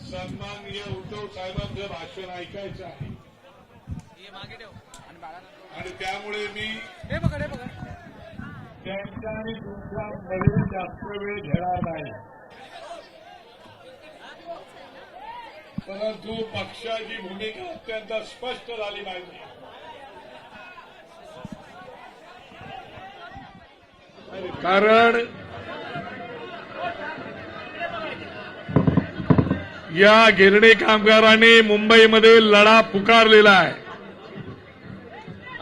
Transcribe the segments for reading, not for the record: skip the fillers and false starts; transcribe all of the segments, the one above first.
सन्माननीय उद्धव साहेबांचं भाषण ऐकायचं आहे आणि त्यामुळे मी त्यांच्या आणि तुमच्यामध्ये जास्त वेळ घेणार नाही. परंतु पक्षाची भूमिका अत्यंत स्पष्ट झाली पाहिजे. कारण या गिरणी कामगारांनी मुंबईमध्ये लढा पुकारलेला आहे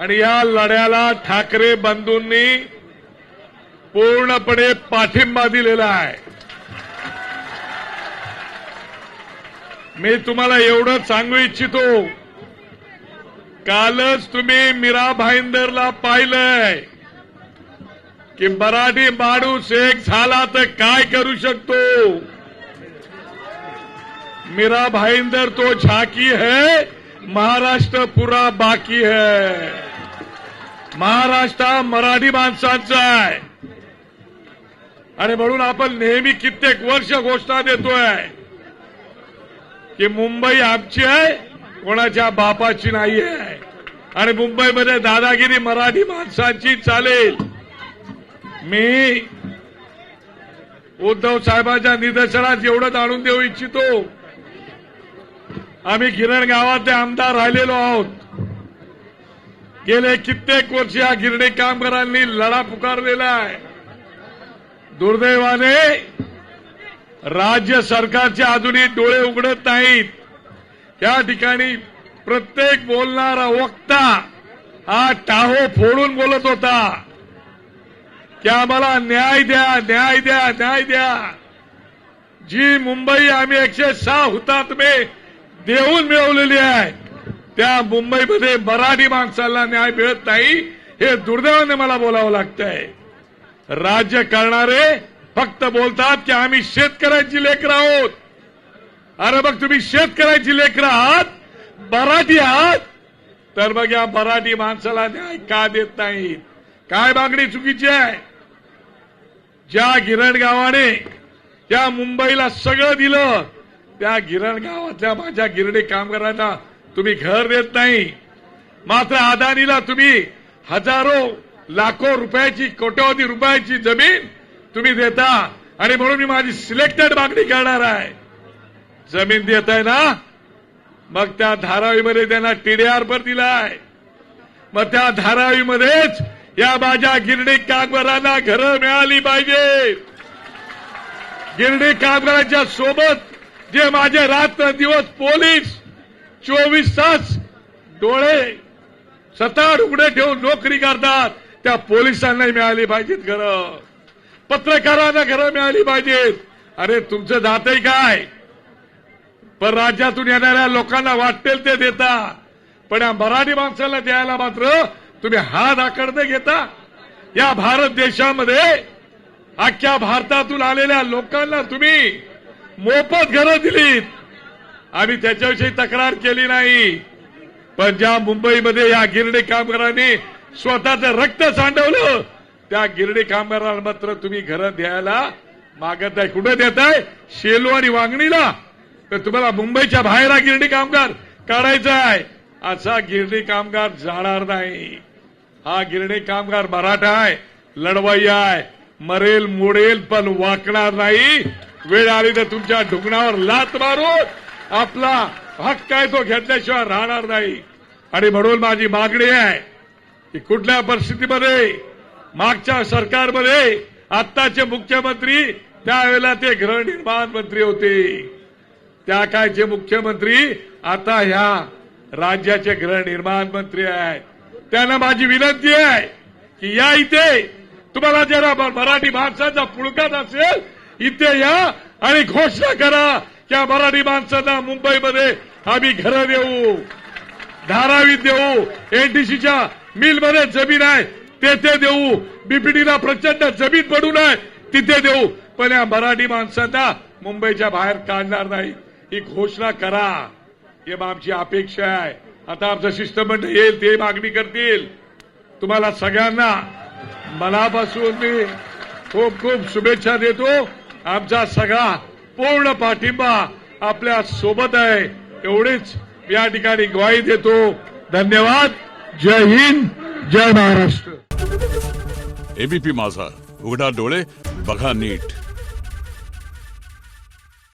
आणि या लढ्याला ठाकरे बंधूंनी पूर्णपणे पाठिंबा दिलेला आहे. मी तुम्हाला एवढं सांगू इच्छितो, कालच तुम्ही मीरा भाईंदरला पाहिलंय की मराठी माणूस एक झाला तर काय करू शकतो. मीरा भाईंदर तो झाकी है, महाराष्ट्र पुरा बाकी है. महाराष्ट्र मराठी माणसांचा आहे आणि म्हणून आपण नेहमी कित्येक वर्ष घोषणा देतोय की मुंबई आमची आहे, कोणाच्या बापाची नाही आहे आणि मुंबईमध्ये दादागिरी मराठी माणसांची चालेल. मी उद्धव साहेबांच्या निदर्शनात एवढंच आणून देऊ इच्छितो, आम्ही गिरण गावाचे आमदार राहिलेलो आहोत. गेले कित्येक वर्ष या गिरणी कामगारांनी लढा पुकारलेला आहे. दुर्दैवाने राज्य सरकारचे अजूनही डोळे उघडत नाहीत. त्या ठिकाणी प्रत्येक बोलणारा वक्ता हा टाहो फोडून बोलत होता की आम्हाला न्याय द्या, न्याय द्या, न्याय द्या. जी मुंबई आम्ही 106 हुतात्मे देऊन मिळवलेली आहे, त्या मुंबईमध्ये मराठी माणसाला न्याय मिळत नाही, हे दुर्दैवाने मला बोलावं लागतंय. राज्य करणारे फक्त बोलतात की आम्ही शेतकऱ्यांची लेकरं आहोत. अरे मग तुम्ही शेतकऱ्यांची लेकरं आहात, मराठी आहात, तर मग या मराठी माणसाला न्याय का देत नाहीत? काय मागणी चुकीची आहे? ज्या गिरण गावाने त्या मुंबईला सगळं दिलं, त्या गिरण गावातल्या माझ्या गिरणी कामगारांना तुम्ही घर देत नाही. मात्र अदानीला तुम्ही हजारो लाखो रुपयाची, कोट्यवधी रुपयाची जमीन तुम्ही देता आणि म्हणून मी माझी सिलेक्टेड मागणी करणार आहे. जमीन देताय ना, मग त्या धारावीमध्ये त्यांना टीडीआर पर दिलाय. मग त्या धारावीमध्येच या माझ्या गिरणी कामगारांना घरं मिळाली पाहिजे. गिरणी कामगारांच्या सोबत जे माझे रात्र दिवस पोलीस 24 तास डोळे सताड उघडे ठेवून नोकरी करतात, त्या पोलिसांनाही मिळाली पाहिजेत घरं. पत्रकारांना घरं मिळाली पाहिजेत. अरे तुमचं जातंय काय? परराज्यातून येणाऱ्या लोकांना वाटेल ते देता, पण या मराठी माणसाला द्यायला मात्र तुम्ही हात आकडे घेता. या भारत देशामध्ये अख्ख्या भारतातून आलेल्या लोकांना तुम्ही मोफत घरं दिलीत. आम्ही त्याच्याविषयी तक्रार केली नाही, पण ज्या मुंबईमध्ये या गिरणी कामगारांनी स्वतःचं रक्त सांडवलं, त्या गिरणी कामगारांना मात्र तुम्ही घरं द्यायला मागत आहे. कुठे देताय? शेलू आणि वांगणीला. तर तुम्हाला मुंबईच्या बाहेर हा गिरणी कामगार काढायचा आहे. असा गिरणी कामगार जाणार नाही. हा गिरणी कामगार मराठा आहे, लढवय्या आहे, मरेल मोडेल पण वाकणार नाही. वेळ आली तर तुमच्या ढुकणावर लात मारून आपला हक्क आहे तो घेतल्याशिवाय राहणार नाही. आणि म्हणून माझी मागणी आहे की कुठल्या परिस्थितीमध्ये मागच्या सरकारमध्ये आत्ताचे मुख्यमंत्री, त्यावेळेला ते गृहनिर्माण मंत्री होते, त्या काळचे मुख्यमंत्री आता ह्या राज्याचे गृहनिर्माण मंत्री आहेत. त्यांना माझी विनंती आहे की या इथे, तुम्हाला जरा मराठी माणसाचा पुळकात असेल, इथे या आणि घोषणा करा की मराठी माणसांना मुंबईमध्ये आम्ही घरं देऊ, धारावीत देऊ, एनटीसीच्या मिलमध्ये जमीन आहे तेथे देऊ, बीपीडीला प्रचंड जमीन पडून आहे तिथे देऊ, पण या मराठी माणसांना मुंबईच्या बाहेर काढणार नाही. ही घोषणा करा, ही आमची अपेक्षा आहे. आता आमचं शिष्टमंडळ येईल, ते मागणी करतील. तुम्हाला सगळ्यांना मनापासून मी खूप खूप शुभेच्छा देतो. आमचा सगळा पूर्ण पाठिंबा आपल्या सोबत आहे, एवढीच या ठिकाणी ग्वाही देतो. धन्यवाद. जय हिंद, जय महाराष्ट्र. एबीपी माझा, उघडा डोळे बघा नीट.